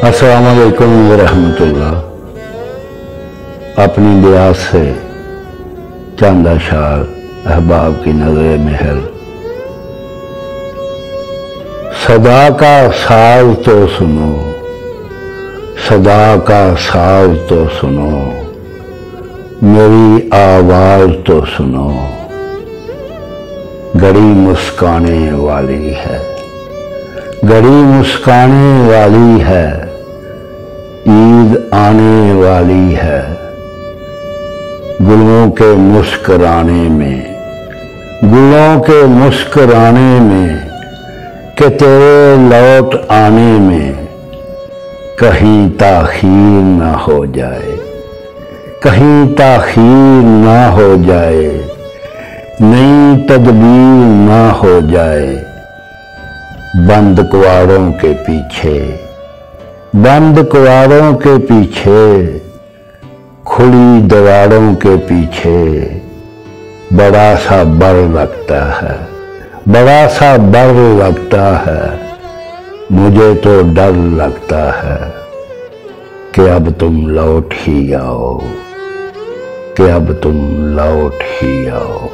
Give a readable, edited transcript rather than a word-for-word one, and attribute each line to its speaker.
Speaker 1: अस्सलाम वालेकुम वरहमतुल्लाह। अपनी ब्यास से चंद अशार अहबाब की नजर महल। सदा का साज तो सुनो, सदा का साज तो सुनो, मेरी आवाज तो सुनो। घड़ी मुस्काने वाली है, घड़ी मुस्काने वाली है, ईद आने वाली है। गुलों के मुस्कुराने में, गुलों के मुस्कुराने में, कि तेरे लौट आने में कहीं ताखीर ना हो जाए, कहीं ताखीर ना हो जाए, नई तदबीर ना हो जाए। बंद कुआरों के पीछे, बंद कुआरों के पीछे, खुली दीवारों के पीछे बड़ा सा बर लगता है, बड़ा सा बर लगता है। मुझे तो डर लगता है कि अब तुम लौट ही आओ, कि अब तुम लौट ही आओ।